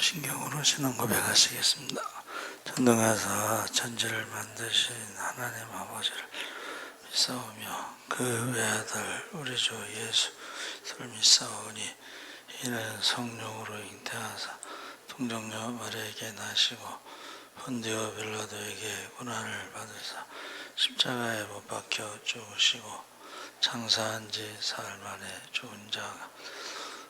사도신경으로 신앙 고백하시겠습니다. 전능하사 천지를 만드신 하나님 아버지를 믿사오며 그 외아들 우리 주 예수를 믿사오니 이는 성령으로 잉태하사 동정녀 마리아에게 나시고 본디오 빌라도에게 고난을 받으사 십자가에 못 박혀 죽으시고 장사한 지 사흘 만에 죽은 자가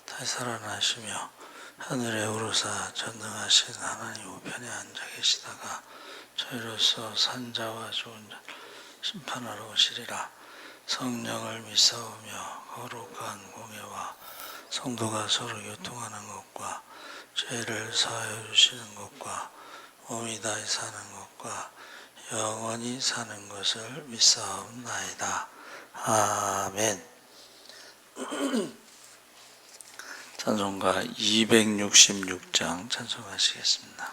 다시 살아나시며 하늘에 오르사 전능하신 하나님 우편에 앉아 계시다가 저희로서 산자와 죽은 자를 심판하러 오시리라. 성령을 믿사오며 거룩한 공예와 성도가 서로 교통하는 것과 죄를 사하여 주시는 것과 몸이 다시 사는 것과 영원히 사는 것을 믿사옵나이다. 아멘. 찬송가 266장 찬송하시겠습니다.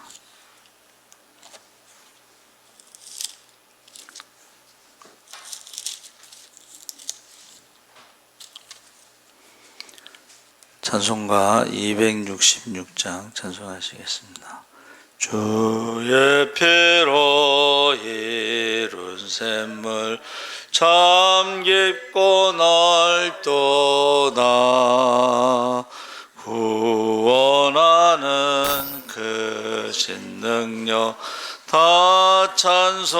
찬송가 266장 찬송하시겠습니다. 주의 피로 이룬 샘물 참 깊고 넓도다. 구원하는 그 신능력 다 찬송할지라.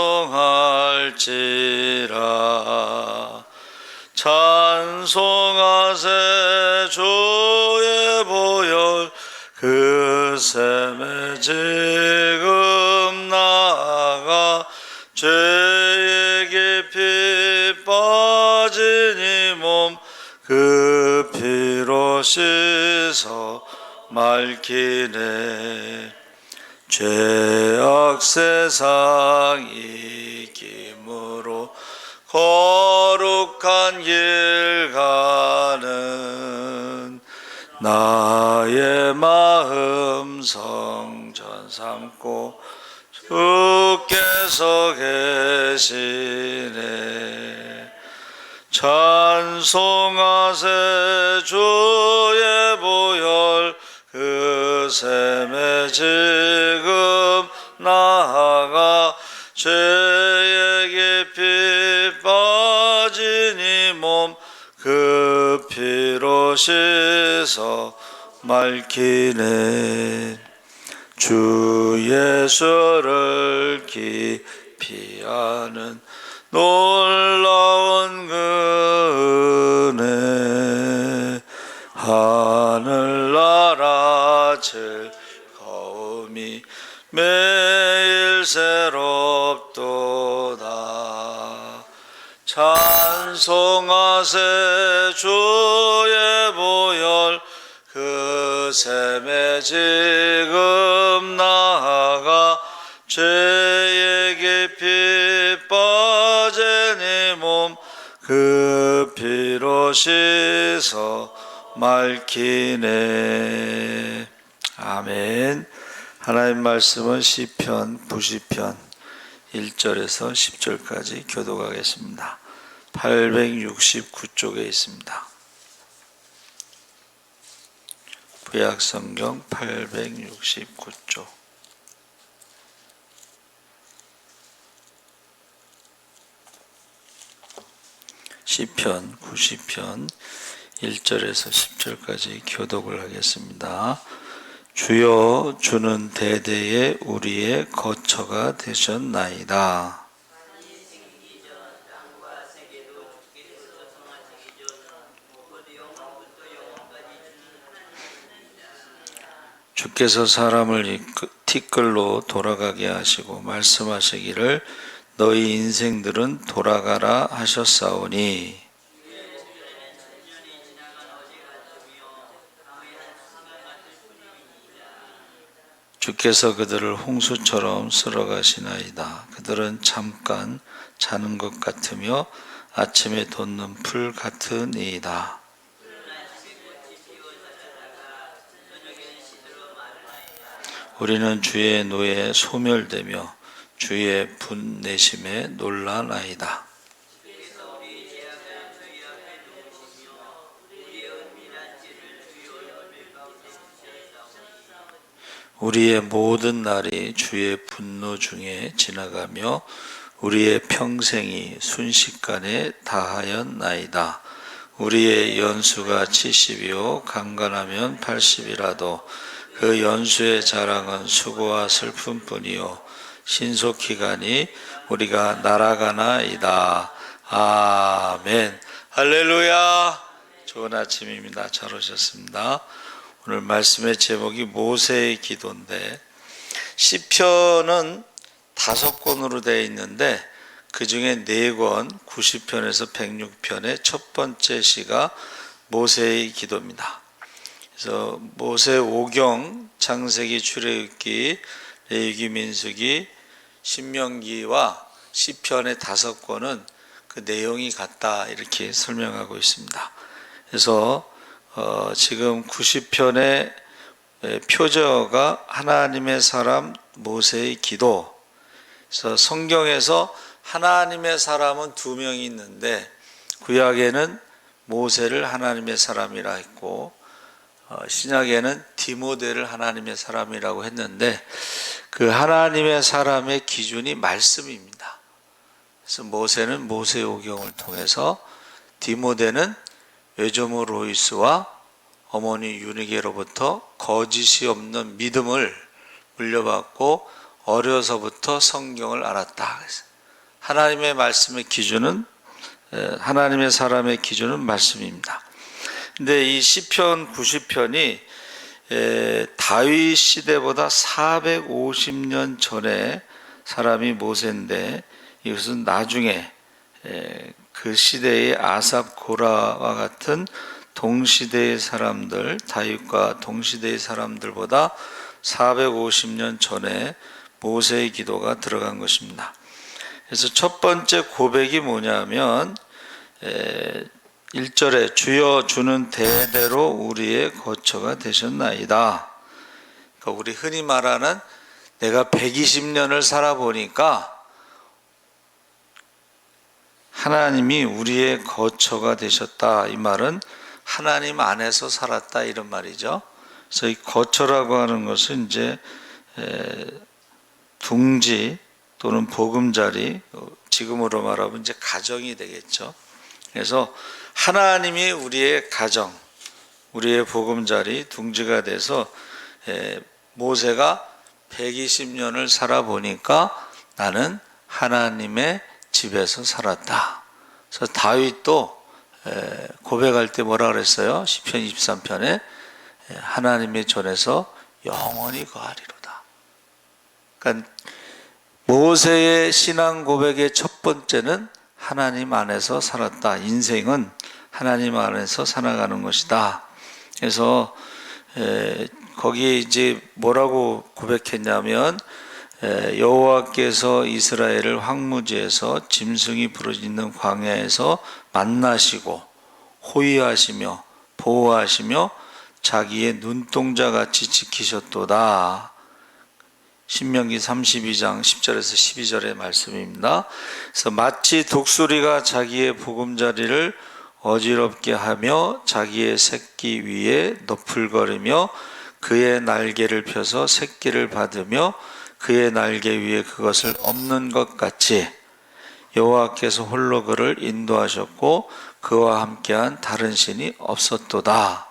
찬송하세 주의 보혈 그 샘에 지금 나아가 죄의 깊이 빠진 이 몸 그 피로 씻어 맑히네. 죄악 세상 이김으로 거룩한 길 가는 나의 마음 성전 삼고 주께서 계시네. 찬송하세 주의 보혈 그 샘에 지금 나아가 죄의 깊이 빠진 이 몸 그 피로 씻어 맑히네. 주 예수를 깊이 아는 놀라운 그 은혜 하늘나라 즐거움이 매일 새롭도다. 찬송하세 주의 보혈 그 샘에 지금 나아가 죄의 깊이 빠진 이 몸 그 피로 씻어 맑히네. 아멘. 하나님 말씀은 시편 90편 1절에서 10절까지 교독하겠습니다. 869쪽에 있습니다. 구약성경 869쪽. 시편 90편 1절에서 10절까지 교독을 하겠습니다. 주여, 주는 대대에 우리의 거처가 되셨나이다. 주께서 사람을 티끌로 돌아가게 하시고 말씀하시기를 너희 인생들은 돌아가라 하셨사오니. 주께서 그들을 홍수처럼 쓸어가시나이다. 그들은 잠깐 자는 것 같으며 아침에 돋는 풀 같으니이다. 우리는 주의 노에 소멸되며 주의 분내심에 놀라나이다. 우리의 모든 날이 주의 분노 중에 지나가며 우리의 평생이 순식간에 다하였나이다. 우리의 연수가 70이요 강건하면 80이라도 그 연수의 자랑은 수고와 슬픔뿐이요 신속히 가니 우리가 날아가나이다. 아멘. 할렐루야. 좋은 아침입니다. 잘 오셨습니다. 오늘 말씀의 제목이 모세의 기도인데, 시편은 5권으로 되어 있는데 그 중에 4권 90편에서 106편의 첫 번째 시가 모세의 기도입니다. 그래서 모세 오경, 창세기, 출애굽기, 레위기, 민수기, 신명기와 시편의 5권은 그 내용이 같다 이렇게 설명하고 있습니다. 그래서 지금 90편의 표저가 하나님의 사람 모세의 기도. 그래서 성경에서 하나님의 사람은 2명이 있는데 구약에는 모세를 하나님의 사람이라 했고 신약에는 디모데를 하나님의 사람이라고 했는데 그 하나님의 사람의 기준이 말씀입니다. 그래서 모세는 모세오경을 통해서, 디모데는 외조모 로이스와 어머니 유니게로부터 거짓이 없는 믿음을 물려받고 어려서부터 성경을 알았다. 그래서 하나님의 말씀의 기준은, 하나님의 사람의 기준은 말씀입니다. 근데 이 시편 90편이 다윗 시대보다 450년 전에 사람이 모세인데, 이것은 나중에 그 시대의 아삽, 고라와 같은 동시대의 사람들, 다윗과 동시대의 사람들보다 450년 전에 모세의 기도가 들어간 것입니다. 그래서 첫 번째 고백이 뭐냐면 1절에 주여 주는 대대로 우리의 거처가 되셨나이다. 그러니까 우리 흔히 말하는 내가 120년을 살아보니까 하나님이 우리의 거처가 되셨다. 이 말은 하나님 안에서 살았다 이런 말이죠. 그래서 이 거처라고 하는 것은 이제 둥지 또는 보금자리, 지금으로 말하면 이제 가정이 되겠죠. 그래서 하나님이 우리의 가정, 우리의 보금자리, 둥지가 돼서 모세가 120년을 살아보니까 나는 하나님의 집에서 살았다. 그래서 다윗도 고백할 때 뭐라 그랬어요? 시편 23편에 하나님의 전에서 영원히 거하리로다. 그러니까 모세의 신앙 고백의 첫 번째는 하나님 안에서 살았다. 인생은 하나님 안에서 살아가는 것이다. 그래서 거기에 이제 뭐라고 고백했냐면 여호와께서 이스라엘을 황무지에서 짐승이 부르짖는 광야에서 만나시고 호위하시며 보호하시며 자기의 눈동자같이 지키셨도다. 신명기 32장 10절에서 12절의 말씀입니다. 그래서 마치 독수리가 자기의 보금자리를 어지럽게 하며 자기의 새끼 위에 너풀거리며 그의 날개를 펴서 새끼를 받으며 그의 날개 위에 그것을 엎는 것 같이 여호와께서 홀로 그를 인도하셨고 그와 함께한 다른 신이 없었도다.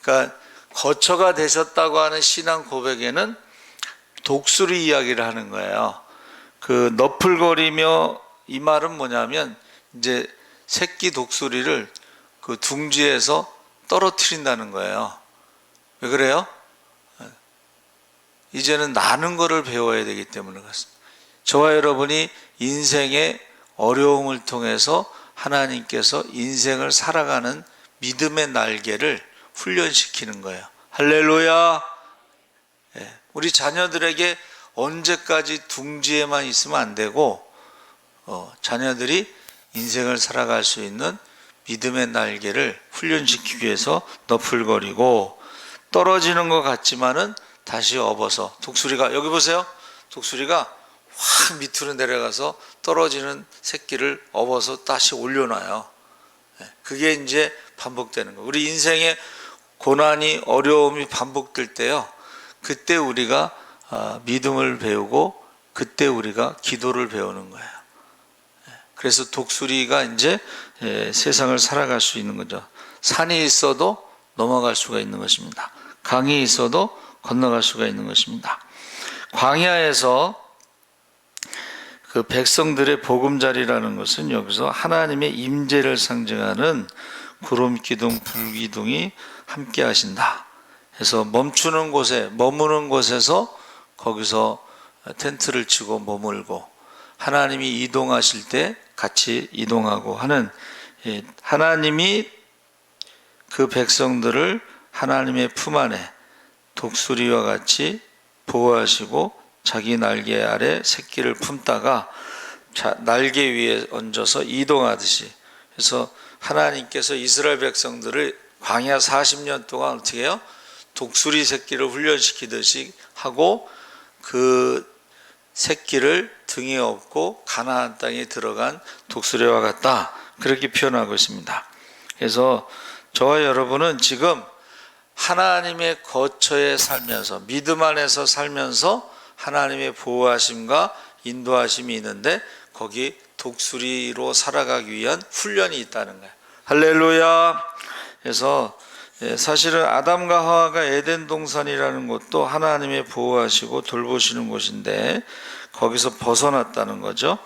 그러니까 거처가 되셨다고 하는 신앙 고백에는 독수리 이야기를 하는 거예요. 그 너풀거리며, 이 말은 뭐냐면 이제 새끼 독수리를 그 둥지에서 떨어뜨린다는 거예요. 왜 그래요? 이제는 나는 거를 배워야 되기 때문에 그렇습니다. 저와 여러분이 인생의 어려움을 통해서 하나님께서 인생을 살아가는 믿음의 날개를 훈련시키는 거예요. 할렐루야. 우리 자녀들에게 언제까지 둥지에만 있으면 안 되고 자녀들이 인생을 살아갈 수 있는 믿음의 날개를 훈련시키기 위해서 너풀거리고, 떨어지는 것 같지만은 다시 업어서, 독수리가 여기 보세요. 독수리가 확 밑으로 내려가서 떨어지는 새끼를 업어서 다시 올려놔요. 그게 이제 반복되는 거예요. 우리 인생에 고난이, 어려움이 반복될 때요, 그때 우리가 믿음을 배우고 그때 우리가 기도를 배우는 거예요. 그래서 독수리가 이제 세상을 살아갈 수 있는 거죠. 산이 있어도 넘어갈 수가 있는 것입니다. 강이 있어도 건너갈 수가 있는 것입니다. 광야에서 그 백성들의 보금자리라는 것은 여기서 하나님의 임재를 상징하는 구름 기둥, 불 기둥이 함께 하신다. 그래서 멈추는 곳에, 머무는 곳에서 거기서 텐트를 치고 머물고 하나님이 이동하실 때 같이 이동하고 하는, 하나님이 그 백성들을 하나님의 품 안에 독수리와 같이 보호하시고 자기 날개 아래 새끼를 품다가 날개 위에 얹어서 이동하듯이, 그래서 하나님께서 이스라엘 백성들을 광야 40년 동안 어떻게 해요? 독수리 새끼를 훈련시키듯이 하고 그 새끼를 등에 업고 가나안 땅에 들어간 독수리와 같다, 그렇게 표현하고 있습니다. 그래서 저와 여러분은 지금 하나님의 거처에 살면서, 믿음 안에서 살면서 하나님의 보호하심과 인도하심이 있는데 거기 독수리로 살아가기 위한 훈련이 있다는 거예요. 할렐루야. 그래서 사실은 아담과 하와가 에덴 동산이라는 곳도 하나님의 보호하시고 돌보시는 곳인데 거기서 벗어났다는 거죠.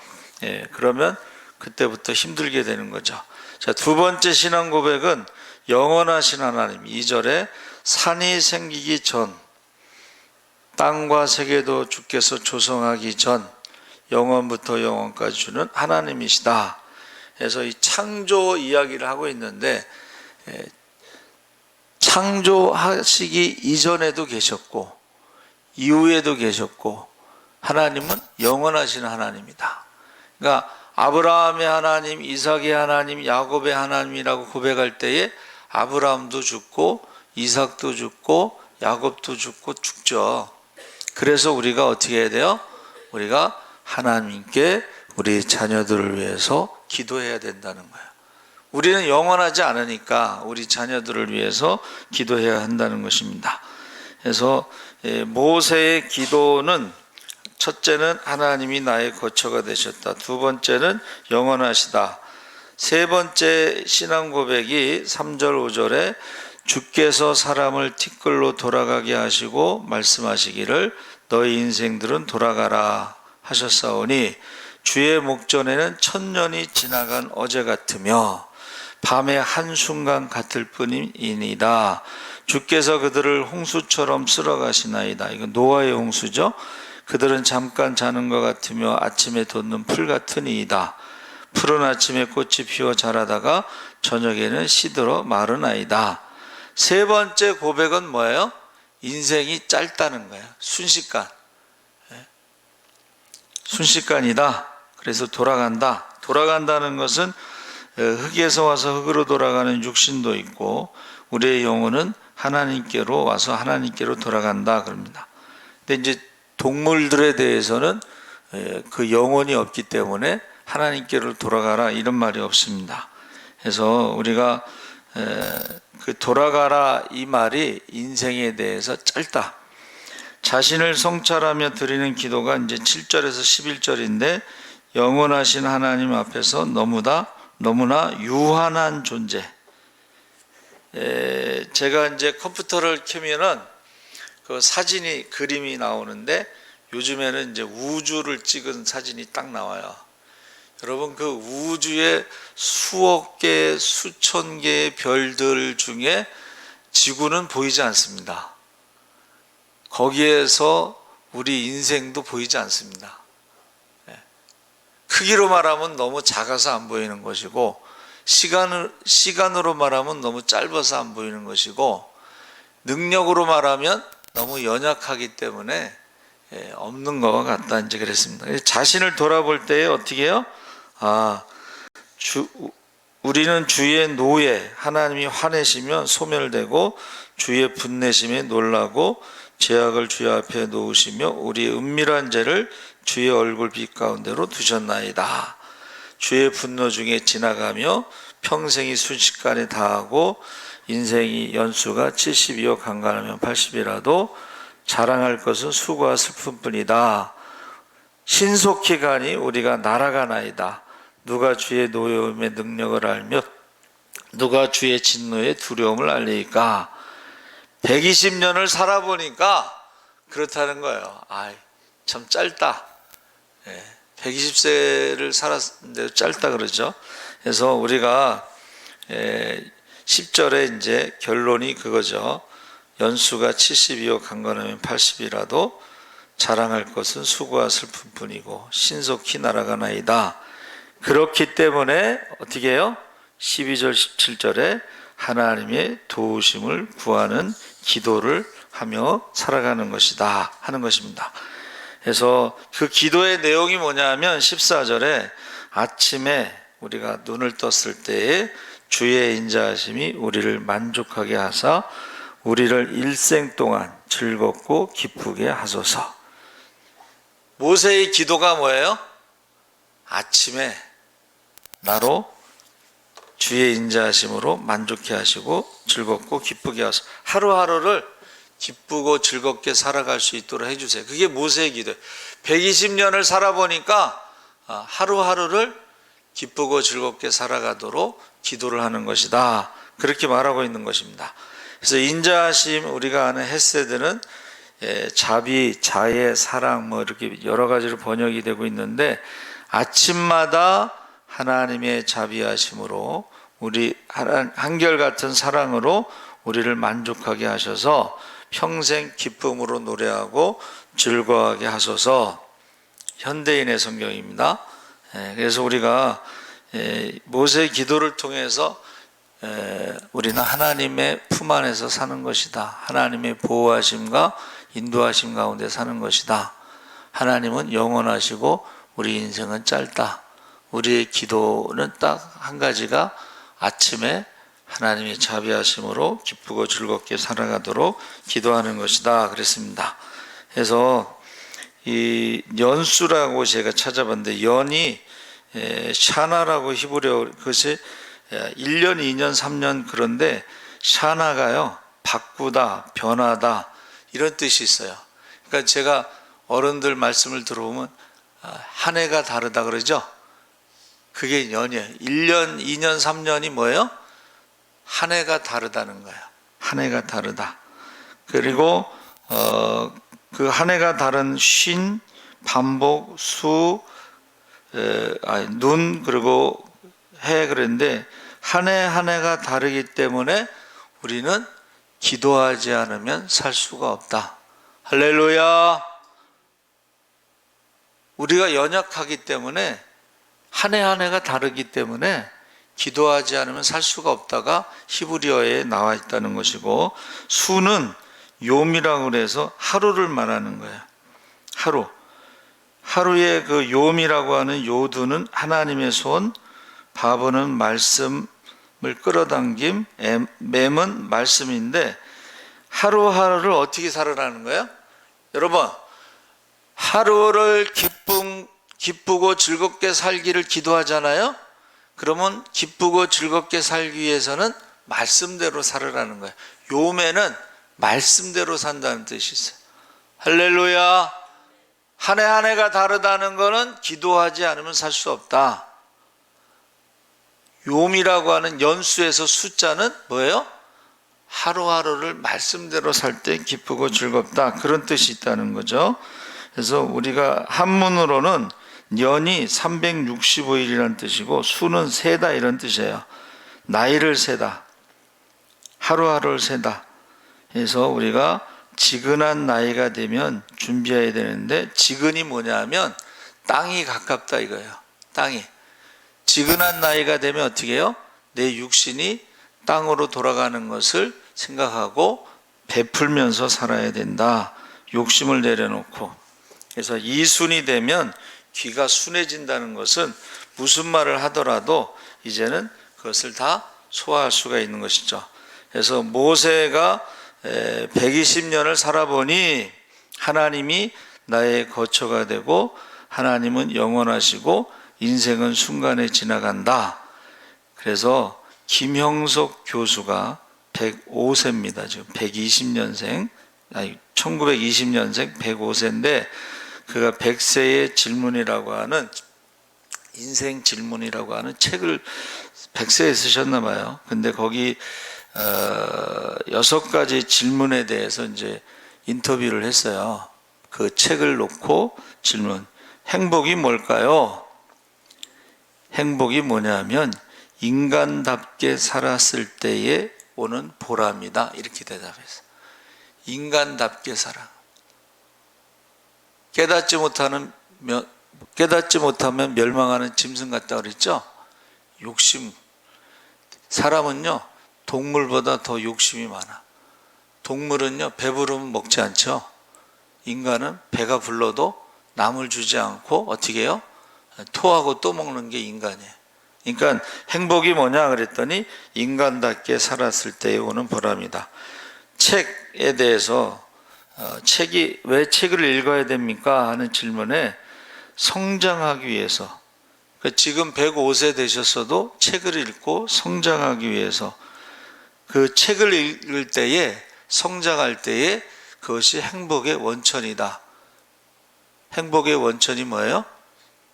그러면 그때부터 힘들게 되는 거죠. 자, 두 번째 신앙 고백은 영원하신 하나님. 2절에 산이 생기기 전, 땅과 세계도 주께서 조성하기 전 영원부터 영원까지 주는 하나님이시다. 그래서 이 창조 이야기를 하고 있는데 창조하시기 이전에도 계셨고 이후에도 계셨고 하나님은 영원하신 하나님이다. 그러니까 아브라함의 하나님, 이삭의 하나님, 야곱의 하나님이라고 고백할 때에 아브라함도 죽고 이삭도 죽고 야곱도 죽고 죽죠. 그래서 우리가 어떻게 해야 돼요? 우리가 하나님께 우리 자녀들을 위해서 기도해야 된다는 거예요. 우리는 영원하지 않으니까 우리 자녀들을 위해서 기도해야 한다는 것입니다. 그래서 모세의 기도는 첫째는 하나님이 나의 거처가 되셨다. 두 번째는 영원하시다. 세 번째 신앙 고백이 3절 5절에 주께서 사람을 티끌로 돌아가게 하시고 말씀하시기를 너희 인생들은 돌아가라 하셨사오니 주의 목전에는 천년이 지나간 어제 같으며 밤의 한순간 같을 뿐이니이다. 주께서 그들을 홍수처럼 쓸어가시나이다. 이건 노아의 홍수죠. 그들은 잠깐 자는 것 같으며 아침에 돋는 풀 같으니이다. 푸른 아침에 꽃이 피어 자라다가 저녁에는 시들어 마르나이다. 세 번째 고백은 뭐예요? 인생이 짧다는 거예요. 순식간. 순식간이다. 그래서 돌아간다. 돌아간다는 것은 흙에서 와서 흙으로 돌아가는 육신도 있고 우리의 영혼은 하나님께로 와서 하나님께로 돌아간다 그럽니다. 근데 이제 동물들에 대해서는 그 영혼이 없기 때문에 하나님께로 돌아가라 이런 말이 없습니다. 그래서 우리가 그 돌아가라 이 말이 인생에 대해서 짧다. 자신을 성찰하며 드리는 기도가 이제 7절에서 11절인데 영원하신 하나님 앞에서 너무나 유한한 존재. 제가 이제 컴퓨터를 켜면은 그 사진이, 그림이 나오는데 요즘에는 이제 우주를 찍은 사진이 딱 나와요. 여러분, 그 우주의 수억 개, 수천 개의 별들 중에 지구는 보이지 않습니다. 거기에서 우리 인생도 보이지 않습니다. 크기로 말하면 너무 작아서 안 보이는 것이고 시간으로 말하면 너무 짧아서 안 보이는 것이고 능력으로 말하면 너무 연약하기 때문에 없는 것과 같다 이제 그랬습니다. 자신을 돌아볼 때에 어떻게 해요? 우리는 주의 노에 하나님이 화내시면 소멸되고 주의 분내심에 놀라고 죄악을 주의 앞에 놓으시며 우리의 은밀한 죄를 주의 얼굴빛 가운데로 두셨나이다. 주의 분노 중에 지나가며 평생이 순식간에 다하고 인생이 연수가 70이요 간간하면 80이라도 자랑할 것은 수고와 슬픔뿐이다. 신속히 가니 우리가 날아가나이다. 누가 주의 노여움의 능력을 알며 누가 주의 진노의 두려움을 알리까? 120년을 살아보니까 그렇다는 거예요. 참 짧다. 120세를 살았는데 짧다 그러죠. 그래서 우리가 10절에 이제 결론이 그거죠. 연수가 70이요 강건하면 80이라도 자랑할 것은 수고와 슬픔뿐이고 신속히 날아가나이다. 그렇기 때문에 어떻게 해요? 12절 17절에 하나님의 도우심을 구하는 기도를 하며 살아가는 것이다 하는 것입니다. 그래서 그 기도의 내용이 뭐냐면 14절에 아침에 우리가 눈을 떴을 때에 주의 인자하심이 우리를 만족하게 하사 우리를 일생 동안 즐겁고 기쁘게 하소서. 모세의 기도가 뭐예요? 아침에 나로 주의 인자하심으로 만족해 하시고 즐겁고 기쁘게 하소서. 하루하루를 기쁘고 즐겁게 살아갈 수 있도록 해주세요. 그게 모세의 기도예요. 120년을 살아보니까 하루하루를 기쁘고 즐겁게 살아가도록 기도를 하는 것이다. 그렇게 말하고 있는 것입니다. 그래서 인자하심, 우리가 아는 헤세드는 자비, 자애, 사랑 이렇게 여러 가지로 번역이 되고 있는데 아침마다 하나님의 자비하심으로 우리 한결같은 사랑으로 우리를 만족하게 하셔서 평생 기쁨으로 노래하고 즐거워하게 하소서. 현대인의 성경입니다. 그래서 우리가 모세의 기도를 통해서 우리는 하나님의 품 안에서 사는 것이다. 하나님의 보호하심과 인도하심 가운데 사는 것이다. 하나님은 영원하시고 우리 인생은 짧다. 우리의 기도는 딱 한 가지가 아침에 하나님의 자비하심으로 기쁘고 즐겁게 살아가도록 기도하는 것이다 그랬습니다. 그래서 이 연수라고 제가 찾아봤는데 연이 샤나라고 히브리어, 그것이 1년, 2년, 3년, 그런데 샤나가요 바꾸다, 변하다 이런 뜻이 있어요. 그러니까 제가 어른들 말씀을 들어보면 한 해가 다르다 그러죠. 그게 연이에요. 1년, 2년, 3년이 뭐예요? 한 해가 다르다는 거예요. 한 해가 다르다. 그리고 그 한 해가 다른 쉰, 반복, 수, 눈, 그리고 해 그랬는데 한 해 한 해가 다르기 때문에 우리는 기도하지 않으면 살 수가 없다. 할렐루야. 우리가 연약하기 때문에 한 해 한 해가 다르기 때문에 기도하지 않으면 살 수가 없다가 히브리어에 나와 있다는 것이고, 수는 요미라고 그래서 하루를 말하는 거예요. 하루의 그 요미라고 하는 요두는 하나님의 손, 바보는 말씀을 끌어당김, 맴은 말씀인데 하루하루를 어떻게 살아가는 거예요? 여러분, 하루를 기쁘고 즐겁게 살기를 기도하잖아요. 그러면 기쁘고 즐겁게 살기 위해서는 말씀대로 살으라는 거예요. 요매는 말씀대로 산다는 뜻이 있어요. 할렐루야. 한 해 한 해가 다르다는 것은 기도하지 않으면 살 수 없다. 요미라고 하는 연수에서 숫자는 뭐예요? 하루하루를 말씀대로 살 때 기쁘고 즐겁다, 그런 뜻이 있다는 거죠. 그래서 우리가 한문으로는 년이 365일이라는 뜻이고 수는 세다 이런 뜻이에요. 나이를 세다, 하루하루를 세다. 그래서 우리가 지근한 나이가 되면 준비해야 되는데, 지근이 뭐냐면 땅이 가깝다 이거예요. 땅이 지근한 나이가 되면 어떻게 해요? 내 육신이 땅으로 돌아가는 것을 생각하고 베풀면서 살아야 된다. 욕심을 내려놓고. 그래서 이순이 되면 귀가 순해진다는 것은 무슨 말을 하더라도 이제는 그것을 다 소화할 수가 있는 것이죠. 그래서 모세가 120년을 살아보니 하나님이 나의 거처가 되고 하나님은 영원하시고 인생은 순간에 지나간다. 그래서 김형석 교수가 105세입니다. 지금 120년생 1920년생 105세인데 그가 100세의 질문이라고 하는 인생 질문이라고 하는 책을 100세에 쓰셨나 봐요. 근데 거기 6가지 질문에 대해서 이제 인터뷰를 했어요. 그 책을 놓고 질문. 행복이 뭘까요? 행복이 뭐냐면 인간답게 살았을 때에 오는 보람이다. 이렇게 대답했어요. 인간답게 살아. 깨닫지 못하면 멸망하는 짐승 같다 그랬죠? 욕심. 사람은요, 동물보다 더 욕심이 많아. 동물은요, 배부르면 먹지 않죠? 인간은 배가 불러도 남을 주지 않고 어떻게 해요? 토하고 또 먹는 게 인간이에요. 그러니까 행복이 뭐냐 그랬더니 인간답게 살았을 때에 오는 보람이다. 책에 대해서 왜 책을 읽어야 됩니까? 하는 질문에 성장하기 위해서, 지금 105세 되셨어도 책을 읽고 성장하기 위해서, 그 책을 읽을 때에 성장할 때에 그것이 행복의 원천이다. 행복의 원천이 뭐예요?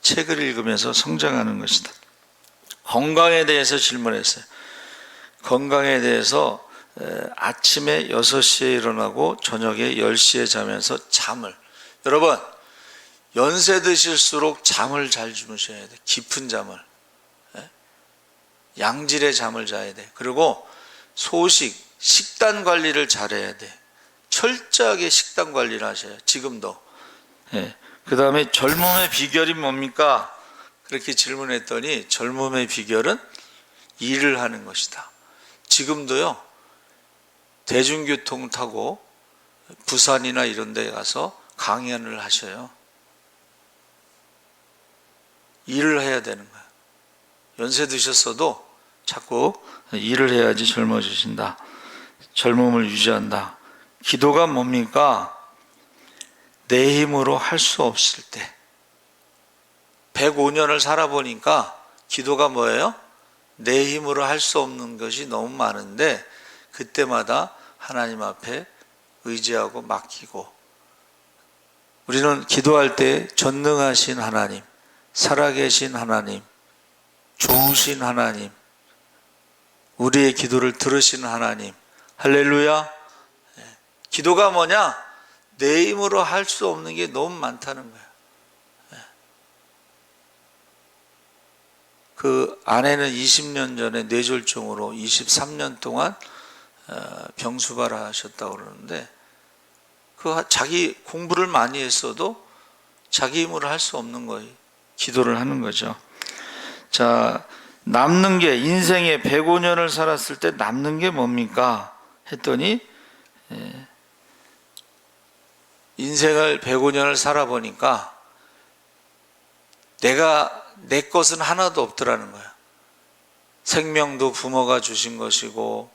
책을 읽으면서 성장하는 것이다. 건강에 대해서 질문했어요. 건강에 대해서 아침에 6시에 일어나고 저녁에 10시에 자면서 잠을, 여러분 연세 드실수록 잠을 잘 주무셔야 돼. 깊은 잠을, 양질의 잠을 자야 돼. 그리고 식단 관리를 잘해야 돼. 철저하게 식단 관리를 하셔요. 지금도. 그 다음에 젊음의 비결이 뭡니까? 그렇게 질문했더니 젊음의 비결은 일을 하는 것이다. 지금도요, 대중교통 타고 부산이나 이런 데 가서 강연을 하셔요. 일을 해야 되는 거예요. 연세 드셨어도 자꾸 일을 해야지 젊어지신다. 젊음을 유지한다. 기도가 뭡니까? 내 힘으로 할 수 없을 때. 105년을 살아보니까 기도가 뭐예요? 내 힘으로 할 수 없는 것이 너무 많은데 그때마다 하나님 앞에 의지하고 맡기고, 우리는 기도할 때 전능하신 하나님, 살아계신 하나님, 좋으신 하나님, 우리의 기도를 들으시는 하나님, 할렐루야. 기도가 뭐냐? 내 힘으로 할 수 없는 게 너무 많다는 거예요. 그 아내는 20년 전에 뇌졸중으로 23년 동안 병수발을 하셨다고 그러는데, 자기 공부를 많이 했어도 자기 힘으로 할 수 없는 거예요. 기도를 하는 거죠. 자, 남는 게, 인생에 105년을 살았을 때 남는 게 뭡니까? 했더니 인생을 105년을 살아보니까 내 것은 하나도 없더라는 거야. 생명도 부모가 주신 것이고,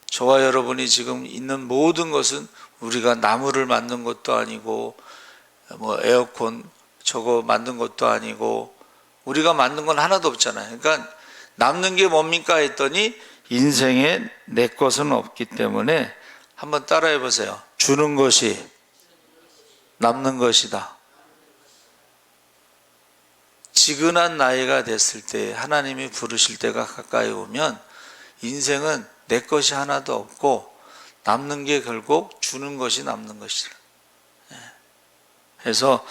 저와 여러분이 지금 있는 모든 것은 우리가 나무를 만든 것도 아니고, 에어컨 저거 만든 것도 아니고, 우리가 만든 건 하나도 없잖아요. 그러니까 남는 게 뭡니까 했더니 인생에 내 것은 없기 때문에, 한번 따라해 보세요. 주는 것이 남는 것이다. 지근한 나이가 됐을 때, 하나님이 부르실 때가 가까이 오면 인생은 내 것이 하나도 없고 남는 게 결국 주는 것이 남는 것이라. 그래서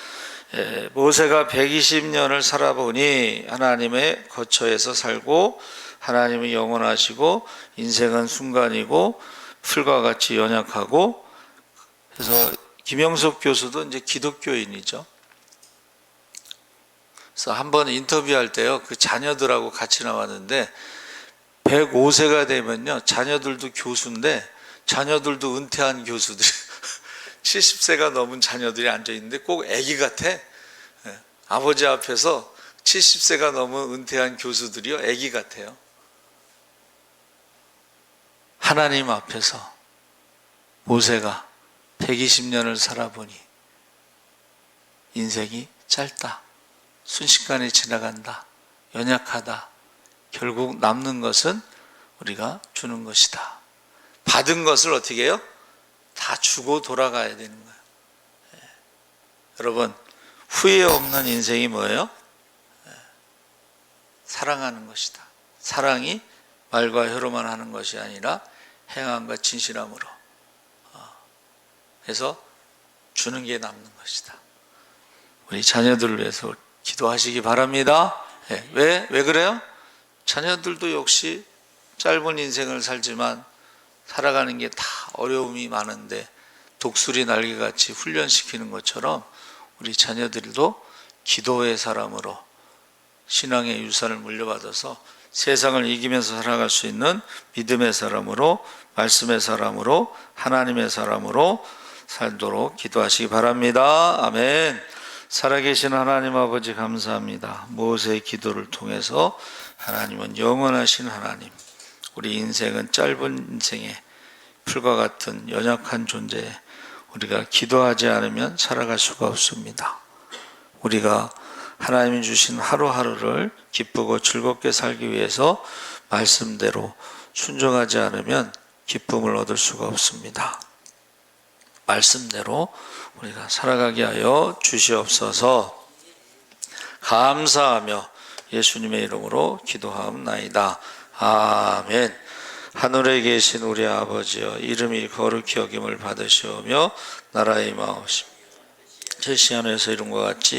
모세가 120년을 살아보니 하나님의 거처에서 살고, 하나님이 영원하시고 인생은 순간이고 풀과 같이 연약하고, 그래서 김영석 교수도 이제 기독교인이죠. 그래서 한번 인터뷰할 때요, 그 자녀들하고 같이 나왔는데 105세가 되면요, 자녀들도 교수인데 자녀들도 은퇴한 교수들이 70세가 넘은 자녀들이 앉아있는데 꼭 애기 같아. 아버지 앞에서 70세가 넘은 은퇴한 교수들이요, 애기 같아요. 하나님 앞에서 모세가 120년을 살아보니 인생이 짧다, 순식간에 지나간다, 연약하다, 결국 남는 것은 우리가 주는 것이다. 받은 것을 어떻게 해요? 다 주고 돌아가야 되는 거예요. 여러분, 후회 없는 인생이 뭐예요? 사랑하는 것이다. 사랑이 말과 혀로만 하는 것이 아니라 행함과 진실함으로. 그래서 주는 게 남는 것이다. 우리 자녀들을 위해서 기도하시기 바랍니다. 왜 그래요? 자녀들도 역시 짧은 인생을 살지만 살아가는 게 다 어려움이 많은데 독수리 날개같이 훈련시키는 것처럼 우리 자녀들도 기도의 사람으로 신앙의 유산을 물려받아서 세상을 이기면서 살아갈 수 있는 믿음의 사람으로, 말씀의 사람으로, 하나님의 사람으로 살도록 기도하시기 바랍니다. 아멘. 살아계신 하나님 아버지 감사합니다. 모세의 기도를 통해서 하나님은 영원하신 하나님, 우리 인생은 짧은 인생에 풀과 같은 연약한 존재에 우리가 기도하지 않으면 살아갈 수가 없습니다. 우리가 하나님이 주신 하루하루를 기쁘고 즐겁게 살기 위해서 말씀대로 순종하지 않으면 기쁨을 얻을 수가 없습니다. 말씀대로 우리가 살아가게 하여 주시옵소서. 감사하며 예수님의 이름으로 기도하옵나이다. 아멘. 하늘에 계신 우리 아버지여, 이름이 거룩히 여김을 받으시오며 나라의 임하옵시며, 제 시간에서 이룬 것 같이